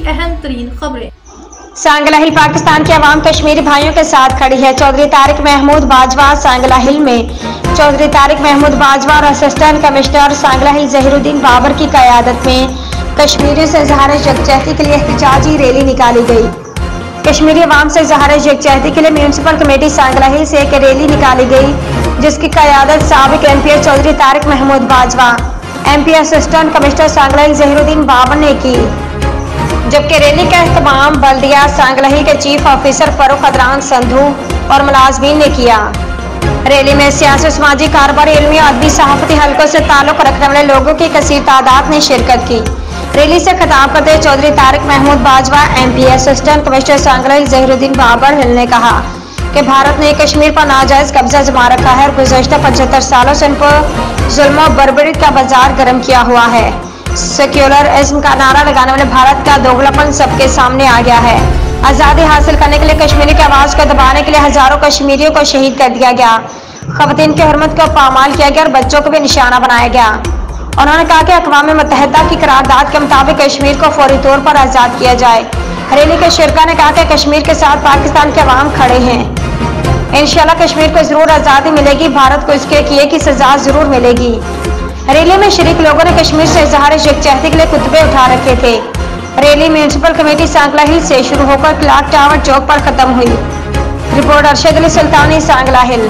अहम तरीन खबरें। सांगला हिल पाकिस्तान की आवाम कश्मीरी भाइयों के साथ खड़ी है। चौधरी तारिक महमूद बाजवा सांगला हिल में चौधरी तारिक महमूद बाजवा और assistant commissioner Sangla Hill Zahiruddin Babar की क़यादत में कश्मीरियों से इज़हार यकजहती के लिए एहतजाजी रैली निकाली गई। कश्मीरी अवाम से इज़हार यकजहती के लिए म्यूनसिपल कमेटी सांगला हिल से एक रैली निकाली गई, जिसकी क़यादत साबिक MP Chaudhry Tariq Mahmood Bajwa, MP assistant commissioner Sangla Hill Zahiruddin Babar ने की, जबकि रैली का एहतमाम बल्दिया सांगला हिल के चीफ ऑफिसर फरूख अदरान संधू और मुलाजमीन ने किया। रैली में सियासी, समाजी, कारोबारी, इल्मी, अदबी, सहाफती हलकों से ताल्लुक रखने वाले लोगों की कसीर तादाद ने शिरकत की। रैली से खिताब करते Chaudhry Tariq Mahmood Bajwa, MP assistant commissioner Sangla Hill Zahiruddin Babar Hill ने कहा कि भारत ने कश्मीर पर नाजायज कब्जा जमा रखा है और गुज़श्ता 75 सालों से इन पर जुल्म और बर्बरी का बाजार गर्म किया हुआ है। सेक्युलरिज्म का नारा लगाने वाले भारत का दोगलापन सबके सामने आ गया है। आज़ादी हासिल करने के लिए कश्मीरी की आवाज़ को दबाने के लिए हजारों कश्मीरियों को शहीद कर दिया गया, ख़वातीन की हुर्मत को पामाल किया गया और बच्चों को भी निशाना बनाया गया। उन्होंने कहा कि अक़वाम मुत्तहिदा की करारदाद के मुताबिक कश्मीर को फौरी तौर पर आज़ाद किया जाए। रैली के शिरका ने कहा कि कश्मीर के साथ पाकिस्तान के अवाम खड़े हैं। इंशाअल्लाह कश्मीर को जरूर आज़ादी मिलेगी, भारत को इसके किए की सजा जरूर मिलेगी। रैली में शरीक लोगों ने कश्मीर से इज़हार यकजहती के लिए खुतबे उठा रखे थे। रैली म्यूनसिपल कमेटी सांगला हिल से शुरू होकर क्लॉक टावर चौक पर खत्म हुई। रिपोर्ट अरशद अली सुल्तानी, सांगला हिल।